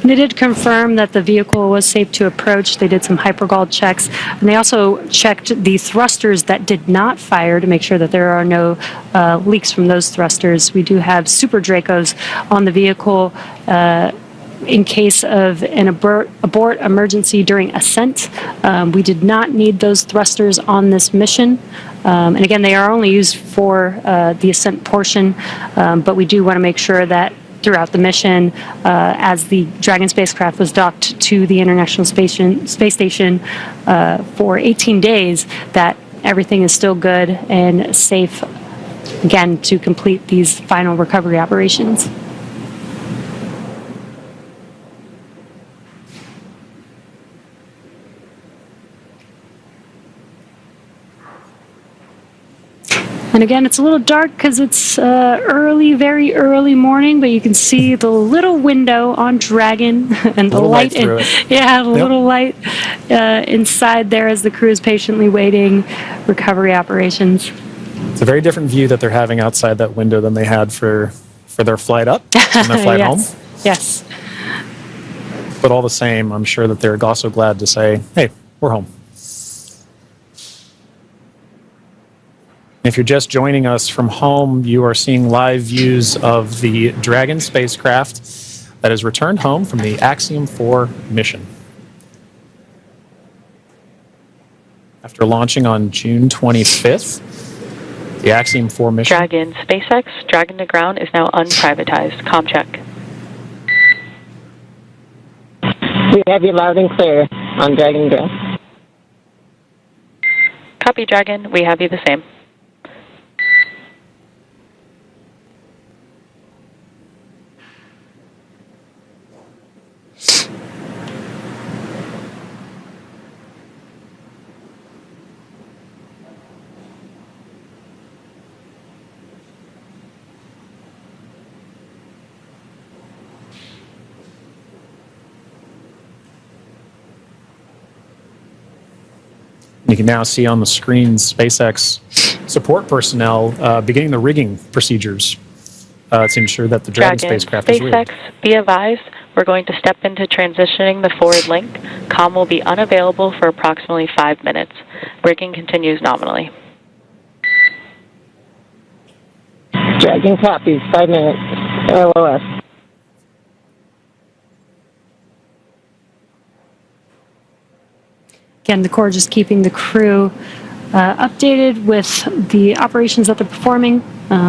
They did confirm that the vehicle was safe to approach. They did some hypergol checks, and they also checked the thrusters that did not fire to make sure that there are no leaks from those thrusters. We do have Super Dracos on the vehicle in case of an abort emergency during ascent. We did not need those thrusters on this mission. And again, they are only used for the ascent portion, but we do want to make sure that throughout the mission, as the Dragon spacecraft was docked to the International Space Station for 18 days, that everything is still good and safe, again, to complete these final recovery operations. And again, it's a little dark because it's early, very early morning, but you can see the little window on Dragon and the light. Yeah, the little light inside there as the crew is patiently waiting recovery operations. It's a very different view that they're having outside that window than they had for their flight up and their flight home. Yes. But all the same, I'm sure that they're also glad to say, hey, we're home. If you're just joining us from home, you are seeing live views of the Dragon spacecraft that has returned home from the Axiom-4 mission. After launching on June 25th, the Axiom-4 mission... Dragon SpaceX, Dragon to ground is now unprivatized. Com check. We have you loud and clear on Dragon ground. Copy, Dragon. We have you the same. You can now see on the screen SpaceX support personnel beginning the rigging procedures to ensure that the Dragon spacecraft is rigged. SpaceX, be advised, we're going to step into transitioning the forward link. COM will be unavailable for approximately 5 minutes. Rigging continues nominally. Dragon copies, 5 minutes. LOS. Again, the Corps just keeping the crew updated with the operations that they're performing.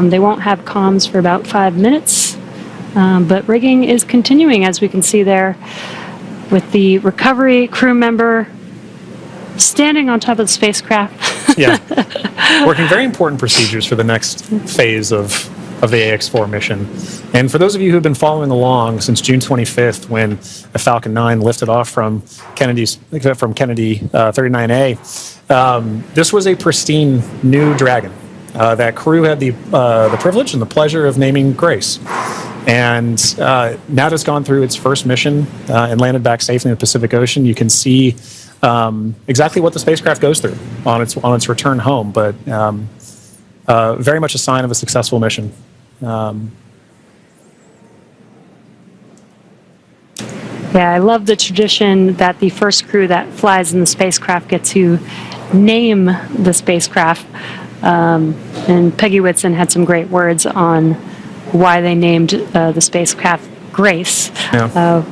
They won't have comms for about 5 minutes, but rigging is continuing, as we can see there, with the recovery crew member standing on top of the spacecraft. Yeah, working very important procedures for the next phase of the AX-4 mission. And for those of you who've been following along since June 25th, when the Falcon 9 lifted off from Kennedy 39A, this was a pristine new Dragon. That crew had the privilege and the pleasure of naming Grace. And now that it's gone through its first mission and landed back safely in the Pacific Ocean, you can see exactly what the spacecraft goes through on its return home. But very much a sign of a successful mission. Yeah, I love the tradition that the first crew that flies in the spacecraft get to name the spacecraft. And Peggy Whitson had some great words on why they named the spacecraft Grace,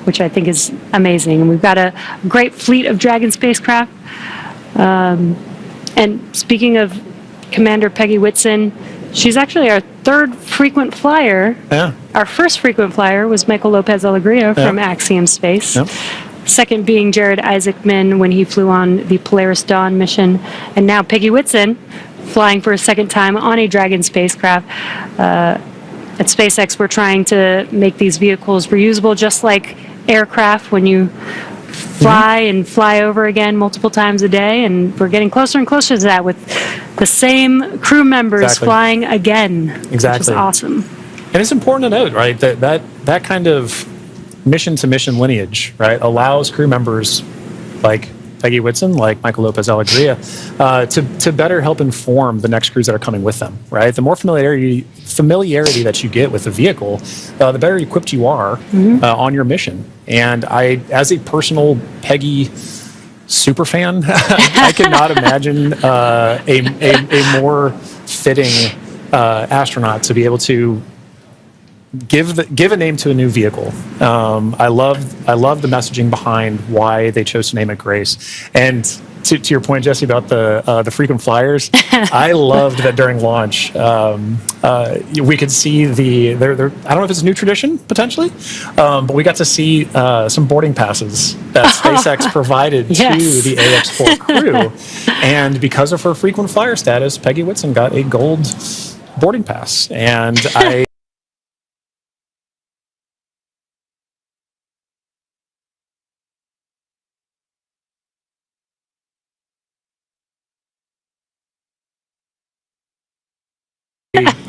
which I think is amazing. And we've got a great fleet of Dragon spacecraft. And speaking of Commander Peggy Whitson, she's actually our third frequent flyer. Yeah. Our first frequent flyer was Michael Lopez Alegria from Axiom Space. Yep. Second being Jared Isaacman when he flew on the Polaris Dawn mission. And now Peggy Whitson flying for a second time on a Dragon spacecraft. At SpaceX, we're trying to make these vehicles reusable, just like aircraft when you fly and fly over again multiple times a day. And we're getting closer and closer to that with the same crew members flying again. Exactly. Which is awesome. And it's important to note, right, that kind of mission-to-mission lineage, right, allows crew members like Peggy Whitson, like Michael Lopez Alegria, to better help inform the next crews that are coming with them, right? The more familiarity that you get with the vehicle, the better equipped you are on your mission. And I, as a personal Peggy super fan, I cannot imagine a more fitting astronaut to be able to give a name to a new vehicle. I love the messaging behind why they chose to name it Grace. And to your point, Jesse, about the frequent flyers, I loved that during launch we could see I don't know if it's a new tradition potentially, but we got to see some boarding passes that SpaceX provided to the AX-4 crew, and because of her frequent flyer status, Peggy Whitson got a gold boarding pass, and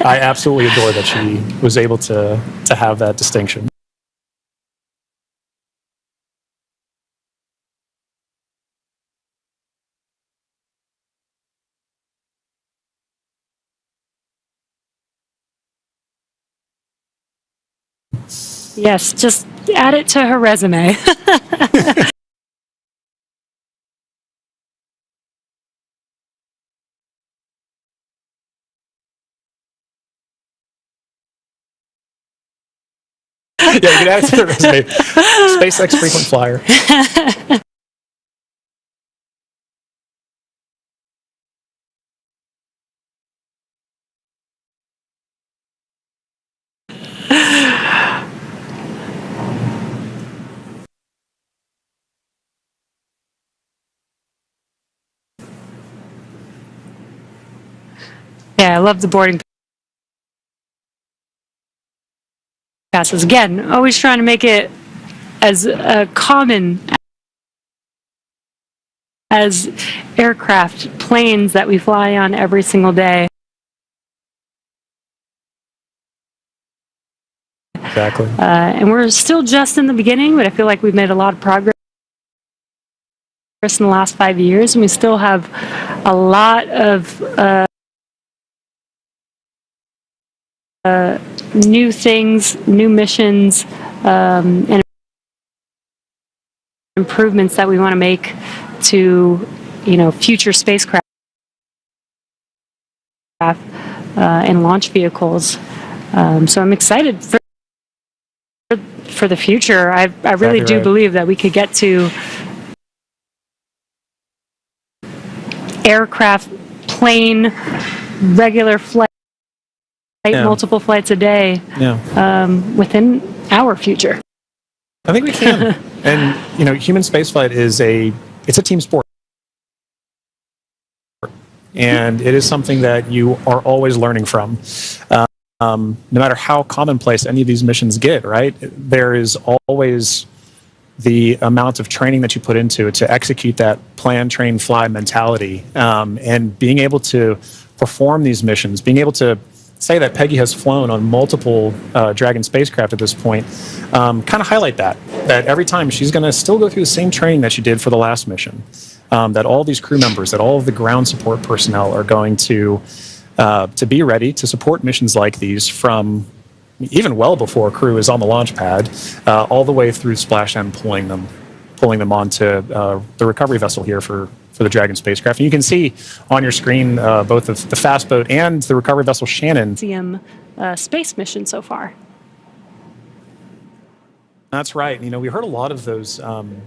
I absolutely adore that she was able to have that distinction. Yes, just add it to her resume. Yeah, you can add it to the resume. SpaceX frequent flyer. Yeah, I love the boarding passes. Again, always trying to make it as common as aircraft, planes that we fly on every single day. Exactly. And we're still just in the beginning, but I feel like we've made a lot of progress in the last 5 years, and we still have a lot of new things, new missions, and improvements that we want to make to, future spacecraft and launch vehicles. So I'm excited for the future. I really do believe that we could get to aircraft, plane, regular flight, multiple flights a day within our future. I think we can. And human spaceflight it's a team sport, and it is something that you are always learning from. No matter how commonplace any of these missions get, right? There is always the amount of training that you put into it to execute that plan, train, fly mentality, and being able to perform these missions, being able to say that Peggy has flown on multiple Dragon spacecraft at this point, kind of highlight that every time she's going to still go through the same training that she did for the last mission, that all these crew members, that all of the ground support personnel are going to be ready to support missions like these from even well before crew is on the launch pad, all the way through splashdown, pulling them onto the recovery vessel here for the Dragon spacecraft. And you can see on your screen both the fast boat and the recovery vessel Shannon. Space mission so far. That's right. We heard a lot of those kind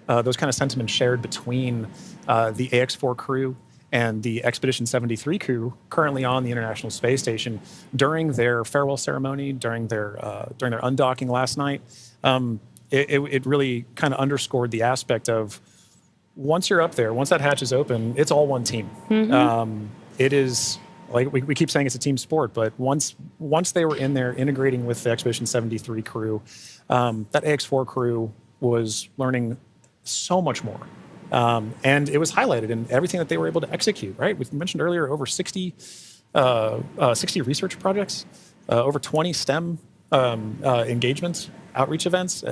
of sentiments shared between the AX-4 crew and the Expedition 73 crew currently on the International Space Station during their farewell ceremony, during their undocking last night. It really kind of underscored the aspect of once you're up there, once that hatch is open, it's all one team. It is, like we keep saying, it's a team sport, but once they were in there integrating with the Expedition 73 crew, that AX-4 crew was learning so much more. And it was highlighted in everything that they were able to execute, right? We mentioned earlier over 60 research projects, over 20 STEM engagements, outreach events.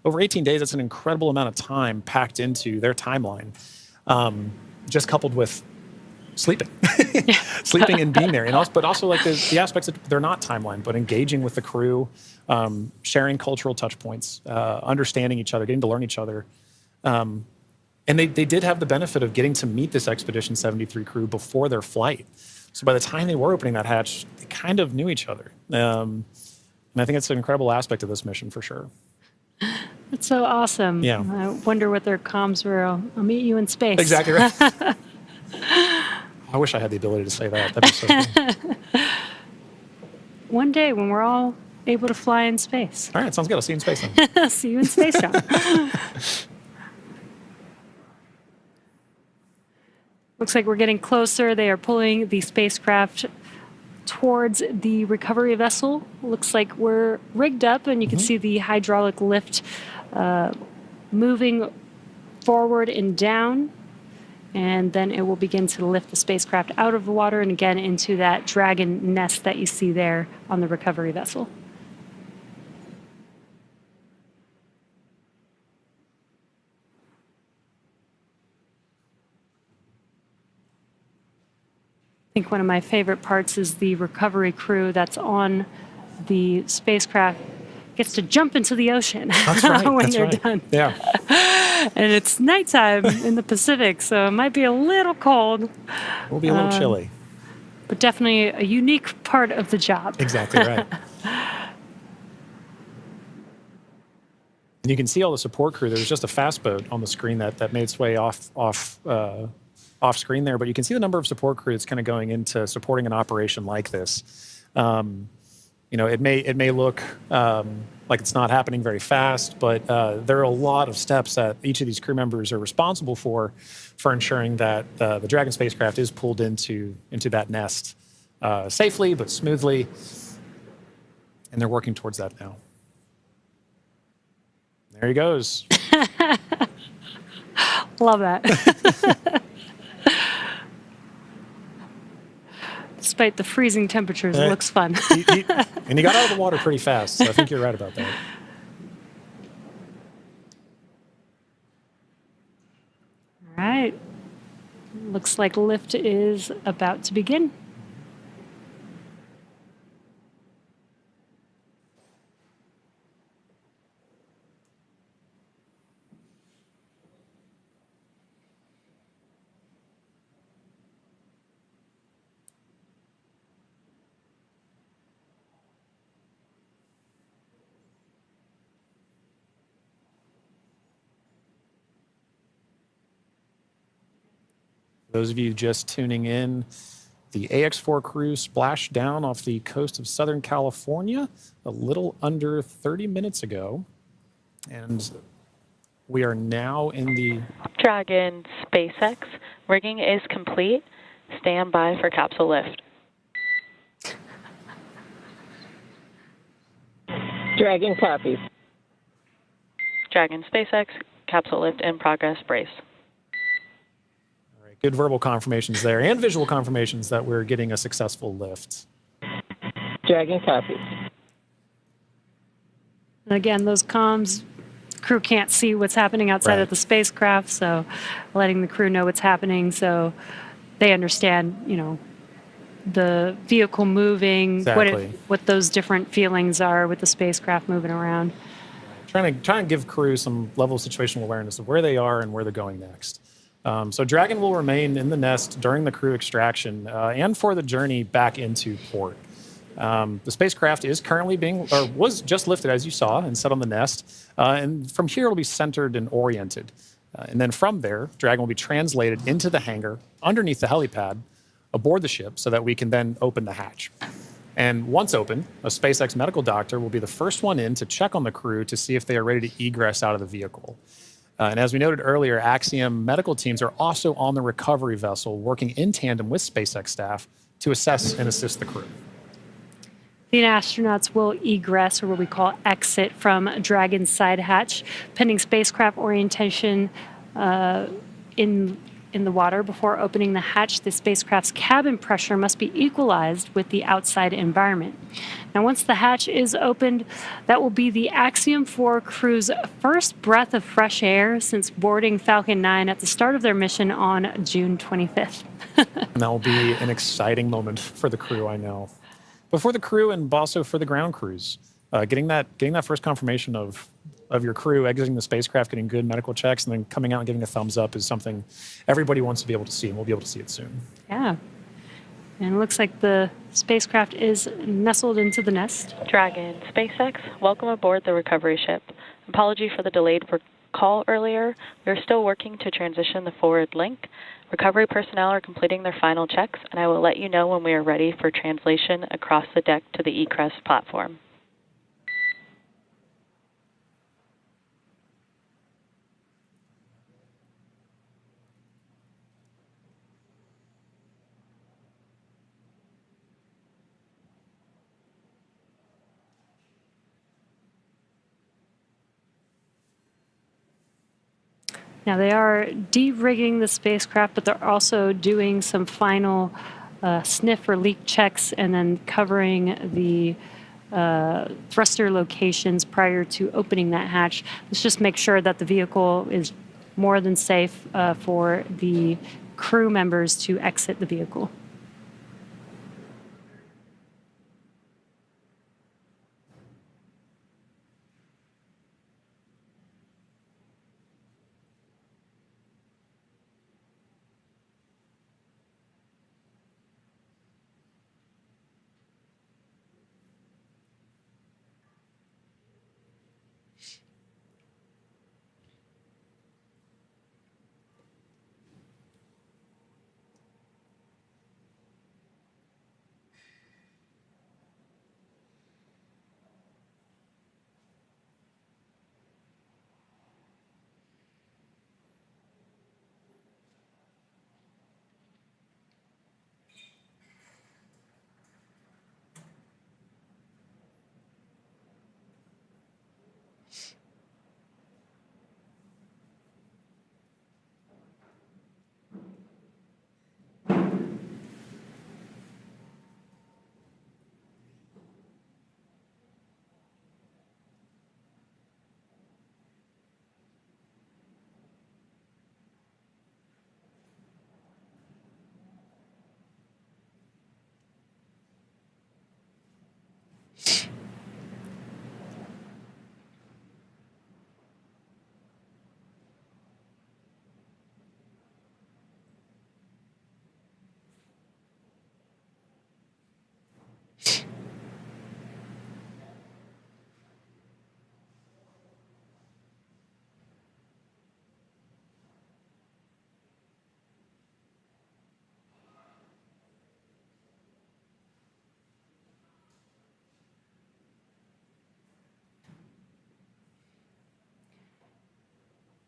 over 18 days, that's an incredible amount of time packed into their timeline, just coupled with sleeping, sleeping and being there. And also, but also like the aspects that they're not timeline, but engaging with the crew, sharing cultural touch points, understanding each other, getting to learn each other. And they did have the benefit of getting to meet this Expedition 73 crew before their flight. So by the time they were opening that hatch, they kind of knew each other. And I think it's an incredible aspect of this mission for sure. That's so awesome. Yeah. I wonder what their comms were. I'll meet you in space. Exactly right. I wish I had the ability to say that. That'd be so cool. One day when we're all able to fly in space. All right, sounds good. I'll see you in space then. See you in space, John. Looks like we're getting closer. They are pulling the spacecraft towards the recovery vessel. Looks like we're rigged up, and you can see the hydraulic lift moving forward and down. And then it will begin to lift the spacecraft out of the water and again into that Dragon nest that you see there on the recovery vessel. I think one of my favorite parts is the recovery crew that's on the spacecraft gets to jump into the ocean That's right. when That's they're right. done. Yeah. And it's nighttime in the Pacific, so it might be a little cold, We'll be a little chilly. but definitely a unique part of the job. Exactly right. And you can see all the support crew. There was just a fast boat on the screen that made its way off screen there, but you can see the number of support crew that's kind of going into supporting an operation like this. You know, it may look like it's not happening very fast, but there are a lot of steps that each of these crew members are responsible for ensuring that the Dragon spacecraft is pulled into that nest safely but smoothly, and they're working towards that now. There he goes. Love that. Despite the freezing temperatures, it looks fun. And he got out of the water pretty fast, so I think you're right about that. All right. Looks like lift is about to begin. Those of you just tuning in, the AX-4 crew splashed down off the coast of Southern California a little under 30 minutes ago. And we are now in the Dragon SpaceX, rigging is complete. Stand by for capsule lift. Dragon copies. Dragon SpaceX, capsule lift in progress, brace. good verbal confirmations there and visual confirmations that we're getting a successful lift. Dragon copies. And again, those comms, crew can't see what's happening outside of the spacecraft, so letting the crew know what's happening so they understand, you know, the vehicle moving, Exactly. what those different feelings are with the spacecraft moving around. Trying to give crew some level of situational awareness of where they are and where they're going next. So Dragon will remain in the nest during the crew extraction and for the journey back into port. The spacecraft is currently was just lifted, as you saw, and set on the nest. And from here, it'll be centered and oriented. And then from there, Dragon will be translated into the hangar underneath the helipad aboard the ship so that we can then open the hatch. And once open, a SpaceX medical doctor will be the first one in to check on the crew to see if they are ready to egress out of the vehicle. And as we noted earlier, Axiom medical teams are also on the recovery vessel working in tandem with SpaceX staff to assess and assist the crew. The astronauts will egress, or what we call exit, from Dragon's side hatch, pending spacecraft orientation in in the water before opening the hatch, the spacecraft's cabin pressure must be equalized with the outside environment. Now, once the hatch is opened, that will be the Axiom-4 crew's first breath of fresh air since boarding Falcon 9 at the start of their mission on June 25th. And that will be an exciting moment for the crew, I know. But for the crew and also for the ground crews, getting that first confirmation of your crew exiting the spacecraft, getting good medical checks, and then coming out and giving a thumbs up is something everybody wants to be able to see, and we'll be able to see it soon. Yeah. And it looks like the spacecraft is nestled into the nest. Dragon, SpaceX, welcome aboard the recovery ship. Apology for the delayed call earlier. We are still working to transition the forward link. Recovery personnel are completing their final checks, and I will let you know when we are ready for translation across the deck to the egress platform. Now, they are de-rigging the spacecraft, but they're also doing some final sniff or leak checks and then covering the thruster locations prior to opening that hatch. Let's just make sure that the vehicle is more than safe for the crew members to exit the vehicle.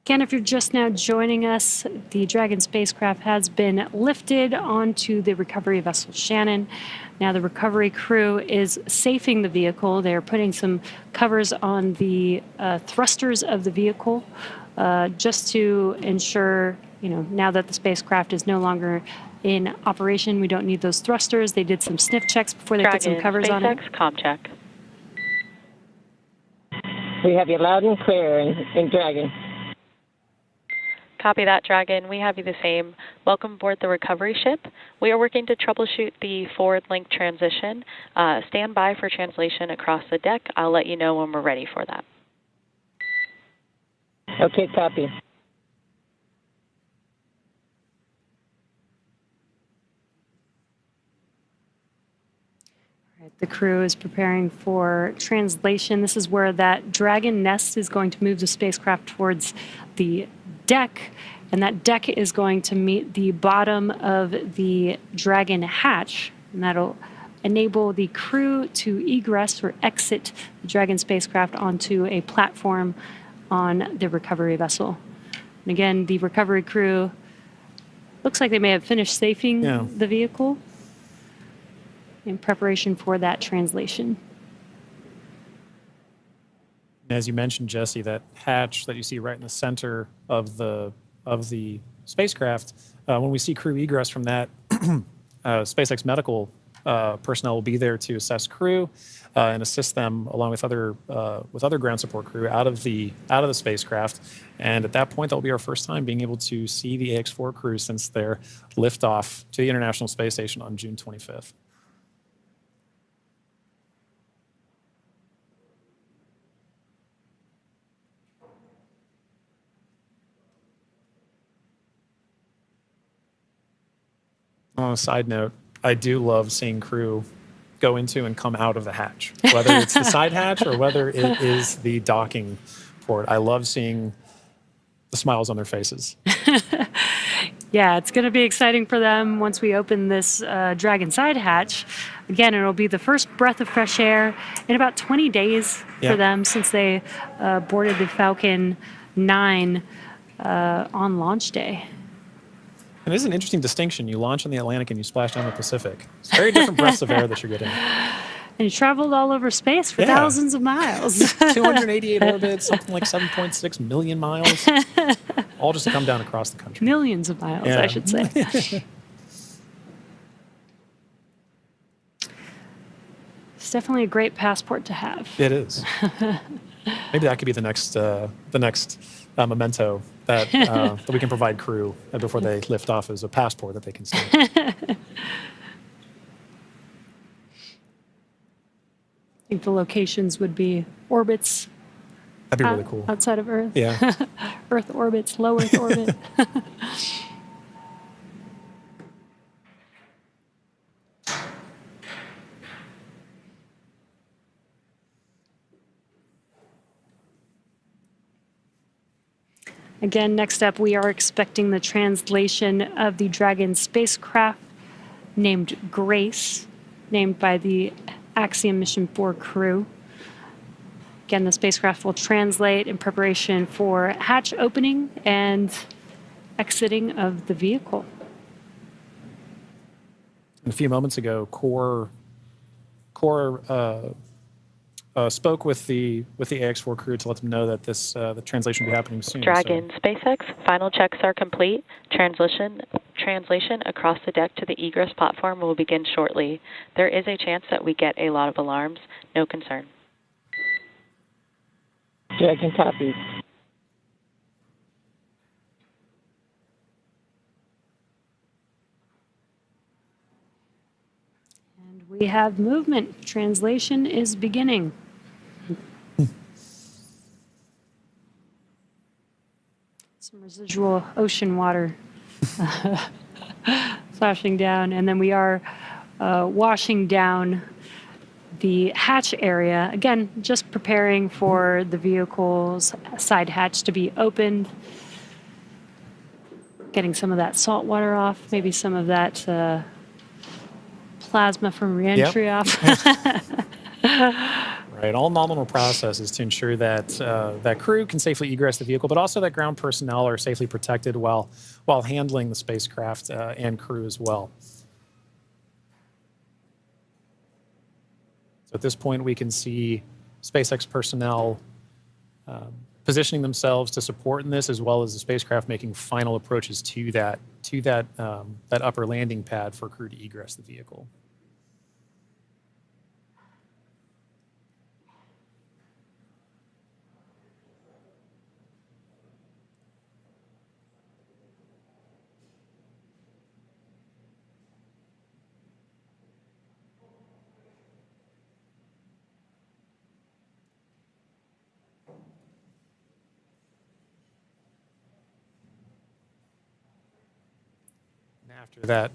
Again, if you're just now joining us, the Dragon spacecraft has been lifted onto the recovery vessel Shannon. Now the recovery crew is safing the vehicle. They're putting some covers on the thrusters of the vehicle just to ensure, now that the spacecraft is no longer in operation, we don't need those thrusters. They did some sniff checks before they put some covers on it. SpaceX, comm check. We have you loud and clear in Dragon. Copy that, Dragon. We have you the same. Welcome aboard the recovery ship. We are working to troubleshoot the forward link transition. Stand by for translation across the deck. I'll let you know when we're ready for that. Okay, copy. The crew is preparing for translation. This is where that Dragon nest is going to move the spacecraft towards the deck, and that deck is going to meet the bottom of the Dragon hatch, and that'll enable the crew to egress or exit the Dragon spacecraft onto a platform on the recovery vessel. And again, the recovery crew looks like they may have finished safing the vehicle in preparation for that translation. As you mentioned, Jesse, that hatch that you see right in the center of the spacecraft, when we see crew egress from that, SpaceX medical personnel will be there to assess crew and assist them along with other ground support crew out of the spacecraft. And at that point, that will be our first time being able to see the AX-4 crew since their liftoff to the International Space Station on June 25th. On a side note, I do love seeing crew go into and come out of the hatch, whether it's the side hatch or whether it is the docking port. I love seeing the smiles on their faces. Yeah, it's going to be exciting for them once we open this Dragon side hatch. Again, it'll be the first breath of fresh air in about 20 days for them since they boarded the Falcon 9 on launch day. And it is an interesting distinction. You launch in the Atlantic and you splash down the Pacific. It's very different breaths of air that you're getting. And you traveled all over space for thousands of miles. 288 orbits, something like 7.6 million miles, all just to come down across the country. Millions of miles, I should say. It's definitely a great passport to have. It is. Maybe that could be the next memento that that we can provide crew before they lift off as a passport that they can see. I think the locations would be orbits. That'd be really cool. Outside of Earth. Yeah. Earth orbits, low Earth orbit. Again, next up, we are expecting the translation of the Dragon spacecraft named Grace, named by the Axiom Mission 4 crew. Again, the spacecraft will translate in preparation for hatch opening and exiting of the vehicle. A few moments ago, Core spoke with the AX-4 crew to let them know that the translation will be happening soon. Dragon SpaceX, final checks are complete. Translation across the deck to the egress platform will begin shortly. There is a chance that we get a lot of alarms. No concern. Dragon copies. And we have movement. Translation is beginning. Some residual ocean water flashing down, and then we are washing down the hatch area. Again, just preparing for the vehicle's side hatch to be opened. Getting some of that salt water off, maybe some of that plasma from reentry off. Right, all nominal processes to ensure that that crew can safely egress the vehicle, but also that ground personnel are safely protected while handling the spacecraft and crew as well. So at this point, we can see SpaceX personnel positioning themselves to support in this, as well as the spacecraft making final approaches to that upper landing pad for crew to egress the vehicle. After that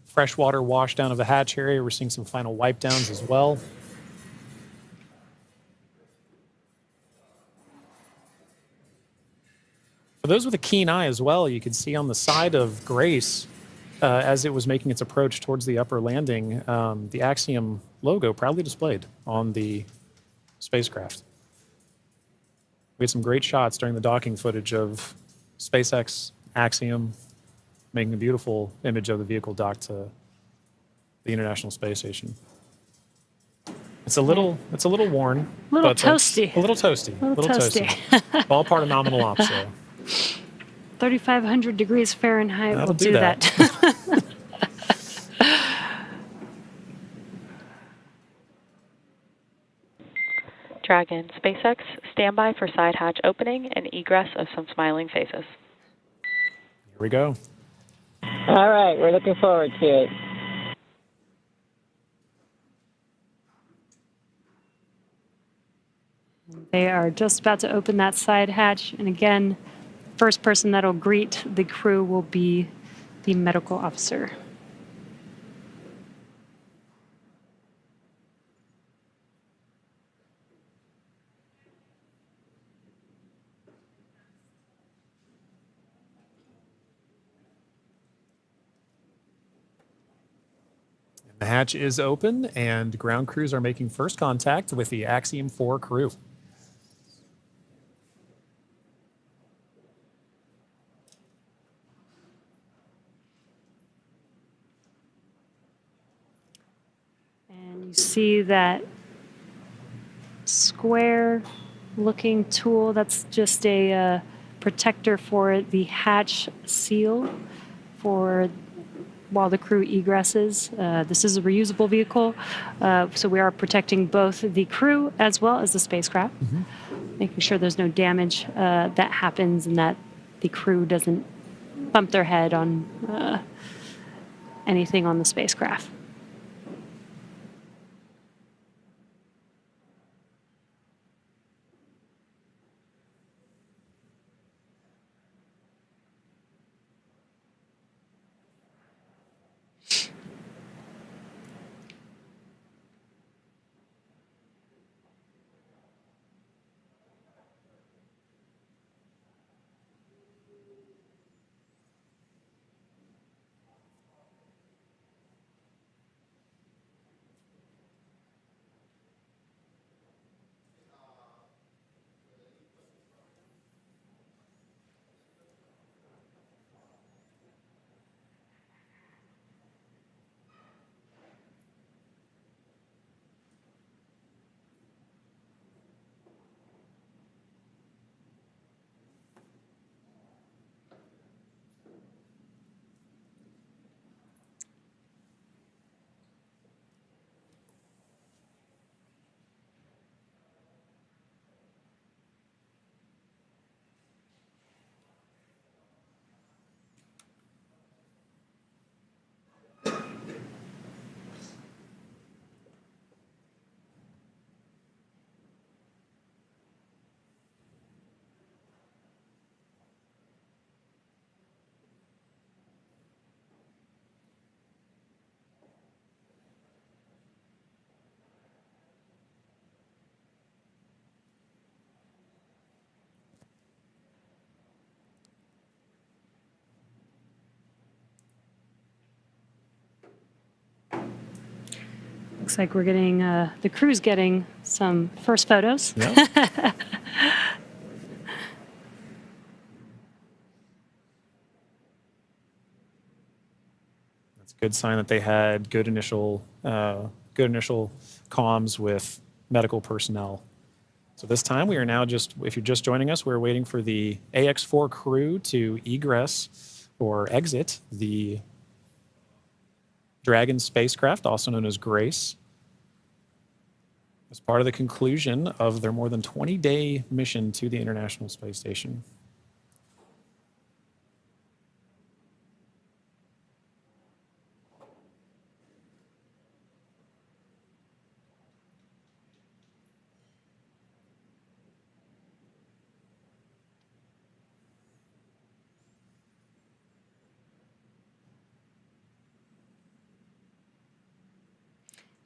freshwater wash down of the hatch area, we're seeing some final wipe downs as well. For those with a keen eye as well, you can see on the side of Grace, as it was making its approach towards the upper landing, the Axiom logo proudly displayed on the spacecraft. We had some great shots during the docking footage of SpaceX, Axiom, making a beautiful image of the vehicle docked to the International Space Station. It's a little worn. A little toasty. A little toasty. A little toasty. All part of nominal ops, though. 3,500 degrees Fahrenheit That'll will do do that. that. Dragon, SpaceX, standby for side hatch opening and egress of some smiling faces. Here we go. All right, we're looking forward to it. They are just about to open that side hatch. And again, first person that'll greet the crew will be the medical officer. The hatch is open, and ground crews are making first contact with the Axiom-4 crew. And you see that square looking tool, that's just a protector for the hatch seal for while the crew egresses. This is a reusable vehicle, so we are protecting both the crew as well as the spacecraft, making sure there's no damage that happens and that the crew doesn't bump their head on anything on the spacecraft. Looks like we're getting, the crew's getting some first photos. Yep. That's a good sign that they had good initial comms with medical personnel. So this time we are now just, if you're just joining us, we're waiting for the AX4 crew to egress or exit the Dragon spacecraft, also known as Grace, as part of the conclusion of their more than 20-day mission to the International Space Station.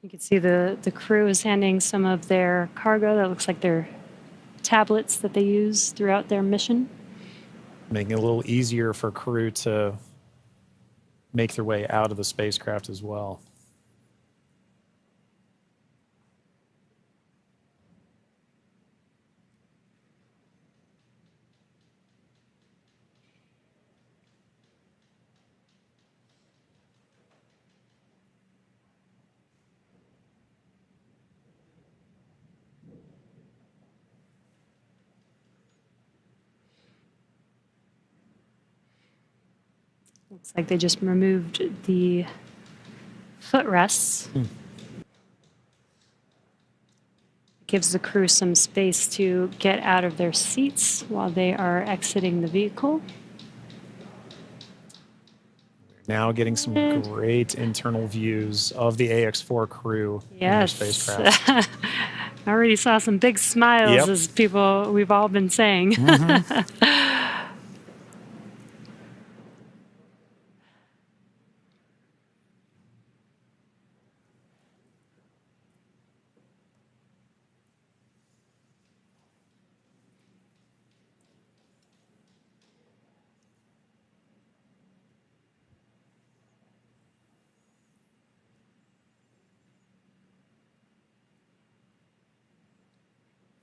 You can see the crew is handing some of their cargo. That looks like their tablets that they use throughout their mission. Making it a little easier for crew to make their way out of the spacecraft as well. Looks like they just removed the footrests. Gives the crew some space to get out of their seats while they are exiting the vehicle. Now getting some great internal views of the AX-4 crew and their Yes. spacecraft. I already saw some big smiles Yep. as people, we've all been saying.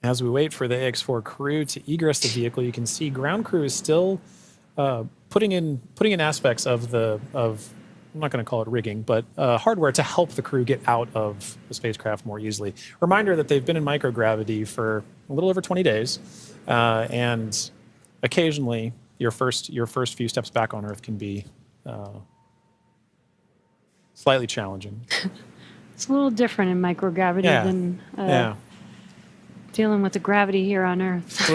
As we wait for the AX-4 crew to egress the vehicle, you can see ground crew is still putting in aspects of I'm not going to call it rigging, but hardware to help the crew get out of the spacecraft more easily. Reminder that they've been in microgravity for a little over 20 days, and occasionally your first few steps back on Earth can be slightly challenging. It's a little different in microgravity than dealing with the gravity here on Earth.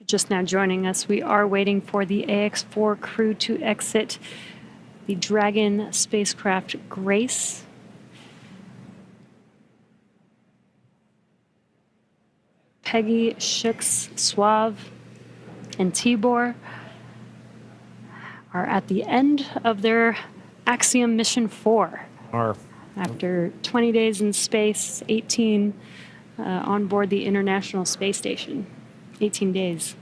Just now joining us, we are waiting for the AX-4 crew to exit the Dragon spacecraft Grace. Peggy, Shooks, Suave, and Tibor are at the end of their Axiom Mission 4. After 20 days in space, 18 on board the International Space Station. 18 days.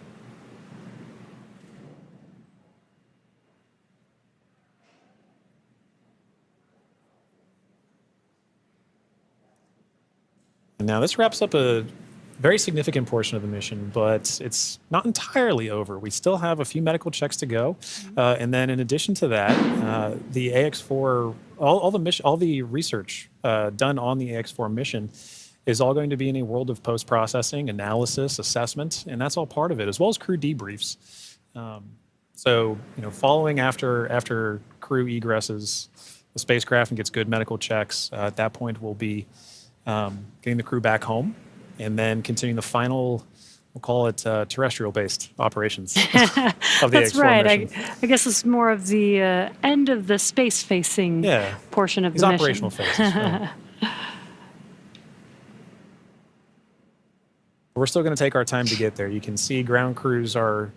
And now this wraps up a very significant portion of the mission, but it's not entirely over. We still have a few medical checks to go, and then in addition to that, the AX-4, all the research done on the AX-4 mission is all going to be in a world of post-processing, analysis, assessment, and that's all part of it, as well as crew debriefs. So, following after crew egresses the spacecraft and gets good medical checks, at that point we'll be getting the crew back home, and then continuing the final, we'll call it terrestrial-based operations of the That's AX-4 right. mission. I guess it's more of the end of the space-facing portion of the mission. Operational phases. Right. We're still going to take our time to get there. You can see ground crews are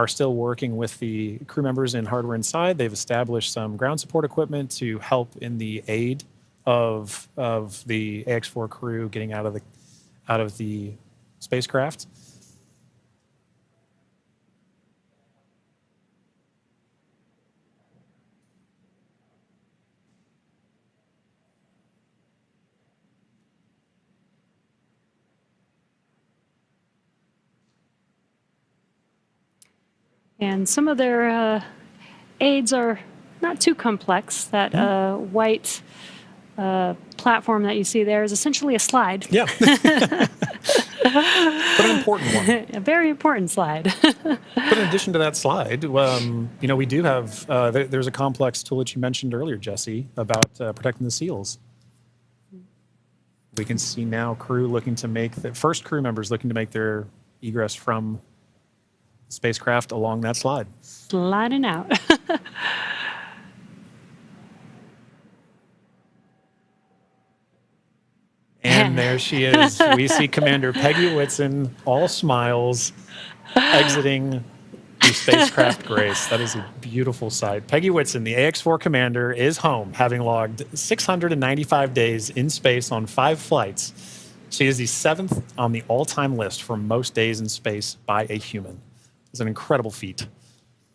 still working with the crew members and hardware inside. They've established some ground support equipment to help in the aid of the AX-4 crew getting out of the spacecraft. And some of their aids are not too complex. That white platform that you see there is essentially a slide. Yeah. But an important one. A very important slide. But in addition to that slide, we do have, there's a complex tool that you mentioned earlier, Jesse, about protecting the seals. We can see now crew looking to make, first crew members looking to make their egress from spacecraft along that slide. Sliding out. And there she is. We see Commander Peggy Whitson, all smiles, exiting the spacecraft Grace. That is a beautiful sight. Peggy Whitson, the AX-4 commander, is home, having logged 695 days in space on 5 flights. She is the 7th on the all-time list for most days in space by a human. It's an incredible feat.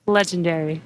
Legendary.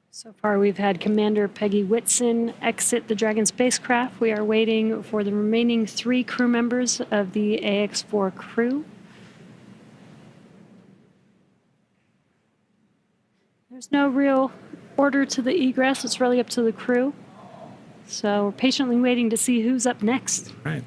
So far, we've had Commander Peggy Whitson exit the Dragon spacecraft. We are waiting for the remaining 3 crew members of the AX-4 crew. There's no real order to the egress. It's really up to the crew. So we're patiently waiting to see who's up next. Right.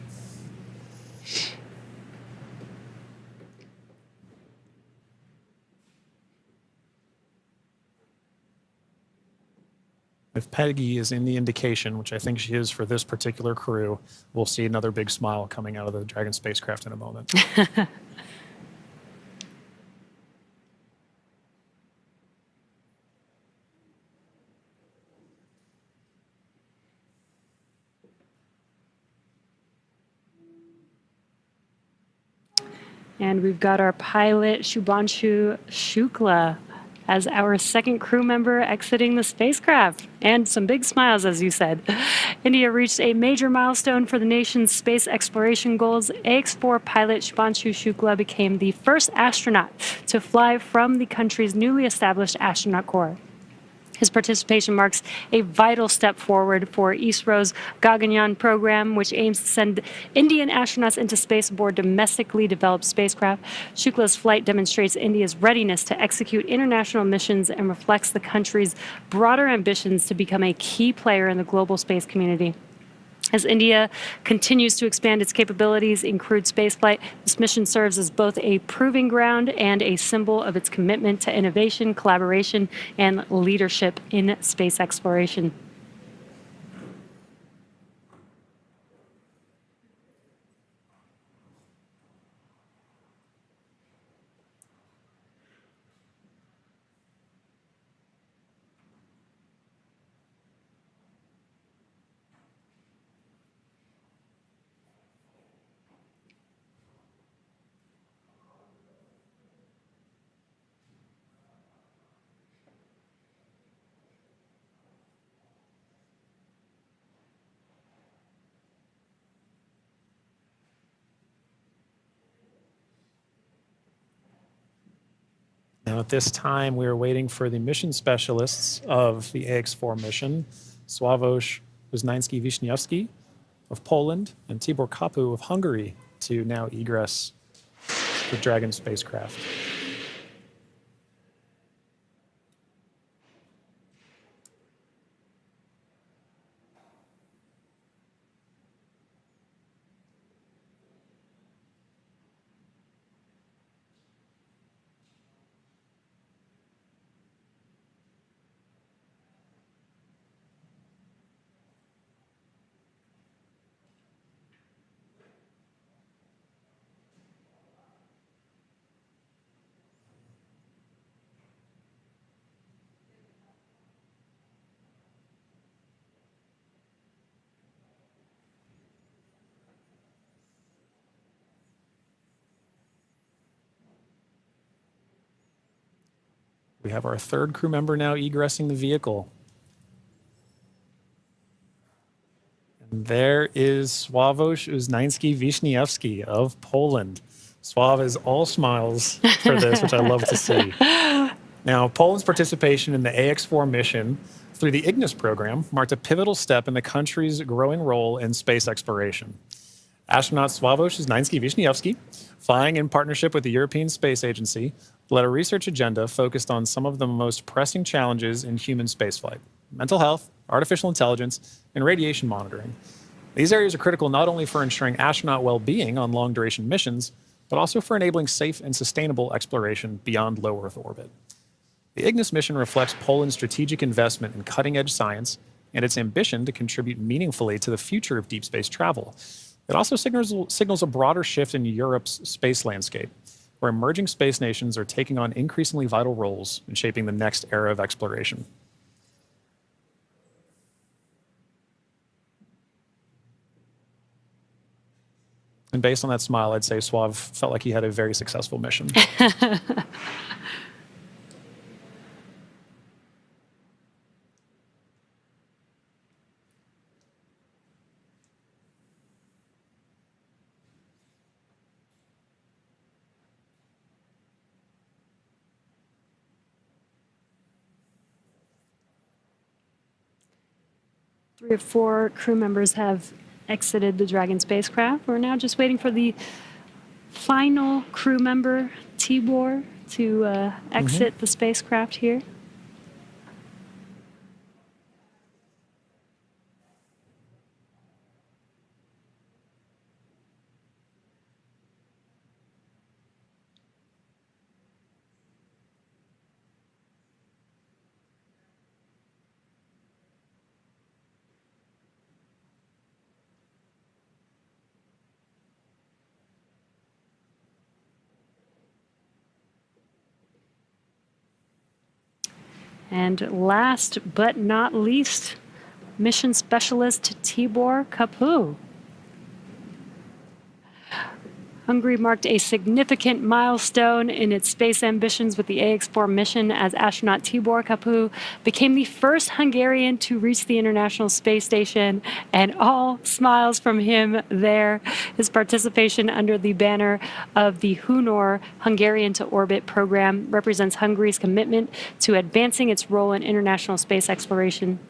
If Peggy is in the indication, which I think she is for this particular crew, we'll see another big smile coming out of the Dragon spacecraft in a moment. And we've got our pilot, Shubhanshu Shukla, as our 2nd crew member exiting the spacecraft. And some big smiles, as you said. India reached a major milestone for the nation's space exploration goals. AX-4 pilot Shubhanshu Shukla became the first astronaut to fly from the country's newly established astronaut corps. His participation marks a vital step forward for ISRO's Gaganyaan program, which aims to send Indian astronauts into space aboard domestically developed spacecraft. Shukla's flight demonstrates India's readiness to execute international missions and reflects the country's broader ambitions to become a key player in the global space community. As India continues to expand its capabilities in crewed spaceflight, this mission serves as both a proving ground and a symbol of its commitment to innovation, collaboration, and leadership in space exploration. Now, at this time, we are waiting for the mission specialists of the AX-4 mission, Sławomir Uznański-Wiśniewski of Poland and Tibor Kapu of Hungary, to now egress the Dragon spacecraft. We have our 3rd crew member now egressing the vehicle. And there is Sławomir Uznański-Wiśniewski of Poland. Suave is all smiles for this, which I love to see. Now, Poland's participation in the AX-4 mission through the Ignis program marked a pivotal step in the country's growing role in space exploration. Astronaut Sławomir Znański-Wiśniewski, flying in partnership with the European Space Agency, led a research agenda focused on some of the most pressing challenges in human spaceflight: mental health, artificial intelligence, and radiation monitoring. These areas are critical not only for ensuring astronaut well-being on long-duration missions, but also for enabling safe and sustainable exploration beyond low Earth orbit. The Ignis mission reflects Poland's strategic investment in cutting-edge science and its ambition to contribute meaningfully to the future of deep space travel. It also signals a broader shift in Europe's space landscape, where emerging space nations are taking on increasingly vital roles in shaping the next era of exploration. And based on that smile, I'd say Suave felt like he had a very successful mission. 3 or 4 crew members have exited the Dragon spacecraft. We're now just waiting for the final crew member, Tibor, to exit the spacecraft here. And last but not least, mission specialist Tibor Kapu. Hungary marked a significant milestone in its space ambitions with the AX-4 mission as astronaut Tibor Kapu became the first Hungarian to reach the International Space Station, and all smiles from him there. His participation under the banner of the Hunor Hungarian to Orbit program represents Hungary's commitment to advancing its role in international space exploration.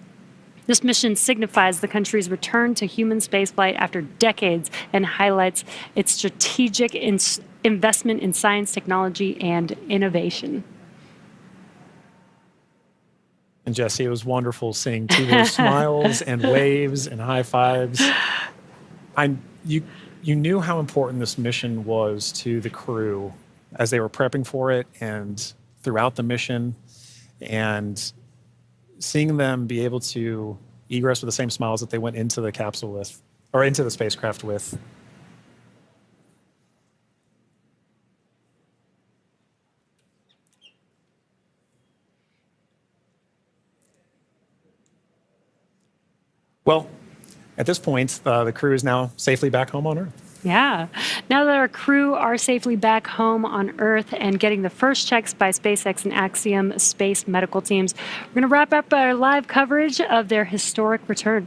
This mission signifies the country's return to human spaceflight after decades and highlights its strategic investment in science, technology, and innovation. And Jesse, it was wonderful seeing Tibor's smiles and waves and high fives. You knew how important this mission was to the crew as they were prepping for it and throughout the mission. And seeing them be able to egress with the same smiles that they went into the capsule with, or into the spacecraft with. Well, at this point, the crew is now safely back home on Earth. Yeah. Now that our crew are safely back home on Earth and getting the first checks by SpaceX and Axiom space medical teams, we're going to wrap up our live coverage of their historic return.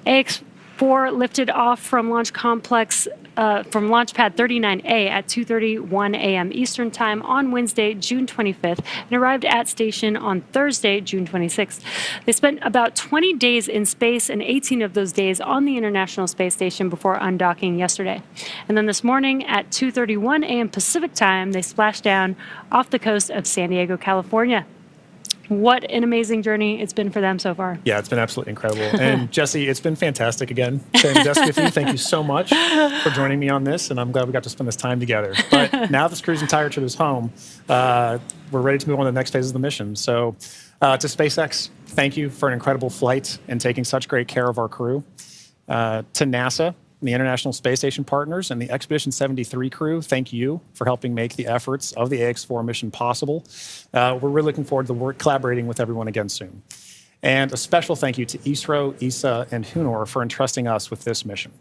AX-4 lifted off from Launch Complex, from Launch Pad 39A at 2:31 a.m. Eastern Time on Wednesday, June 25th, and arrived at station on Thursday, June 26th. They spent about 20 days in space and 18 of those days on the International Space Station before undocking yesterday. And then this morning at 2:31 a.m. Pacific Time, they splashed down off the coast of San Diego, California. What an amazing journey it's been for them so far. Yeah, it's been absolutely incredible. And Jesse, it's been fantastic again sharing the desk with you. Thank you so much for joining me on this, and I'm glad we got to spend this time together. But now this crew's entire trip is home, we're ready to move on to the next phase of the mission. So to SpaceX, thank you for an incredible flight and taking such great care of our crew. To NASA, the International Space Station partners, and the Expedition 73 crew, thank you for helping make the efforts of the AX-4 mission possible. We're really looking forward to collaborating with everyone again soon. And a special thank you to ISRO, ESA, and Hunor for entrusting us with this mission.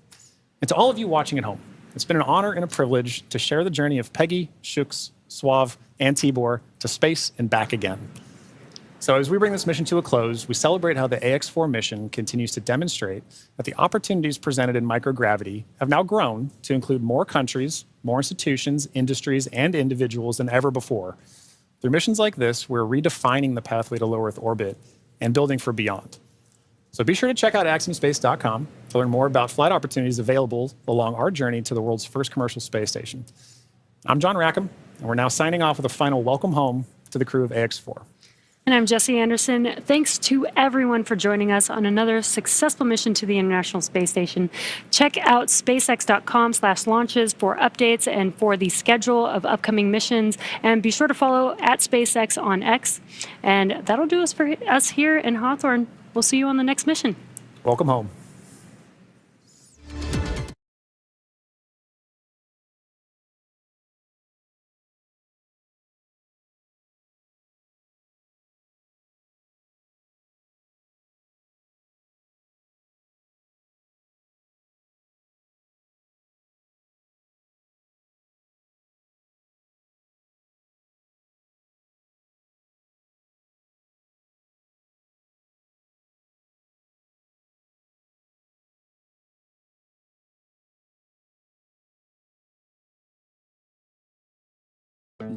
And to all of you watching at home, it's been an honor and a privilege to share the journey of Peggy, Shuks, Suave, and Tibor to space and back again. So as we bring this mission to a close, we celebrate how the AX-4 mission continues to demonstrate that the opportunities presented in microgravity have now grown to include more countries, more institutions, industries, and individuals than ever before. Through missions like this, we're redefining the pathway to low Earth orbit and building for beyond. So be sure to check out axiomspace.com to learn more about flight opportunities available along our journey to the world's first commercial space station. I'm John Rackham, and we're now signing off with a final welcome home to the crew of AX-4. And I'm Jesse Anderson. Thanks to everyone for joining us on another successful mission to the International Space Station. Check out spacex.com/launches for updates and for the schedule of upcoming missions. And be sure to follow @SpaceX on X. And that'll do us for us here in Hawthorne. We'll see you on the next mission. Welcome home.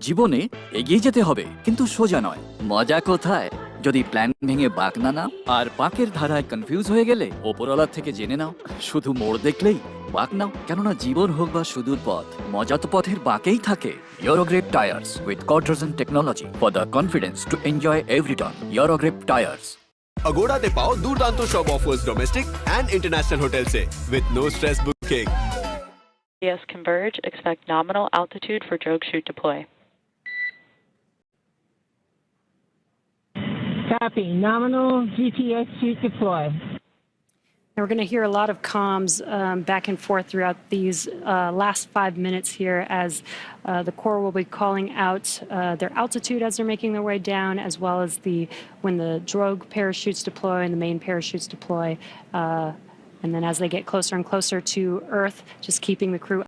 জীবনে এগিয়ে যেতে হবে, কিন্তু সোজা নয়। মজা কোথায়? যদি প্ল্যান ভেঙে বাঁক না নাও, আর বাঁকের ধারায় কনফিউজ হয়ে গেলে ওপরওয়ালা থেকে জেনে নাও। শুধু মোড় দেখলেই বাঁক নাও, কেননা জীবন হোক বা সুদূর পথ, মজা তো পথের বাঁকেই থাকে। Eurogrip Tires with quadrant technology for the confidence to enjoy every turn. Eurogrip Tires. Agoda पाओ दुर्दांतो shop offers domestic and international hotel से with no stress booking. GPS converge. Expect nominal altitude for drogue chute deploy. Copy. Nominal GPS chute deploy. And we're going to hear a lot of comms back and forth throughout these last 5 minutes here as the Corps will be calling out their altitude as they're making their way down, as well as when the drogue parachutes deploy and the main parachutes deploy. And then as they get closer and closer to Earth, just keeping the crew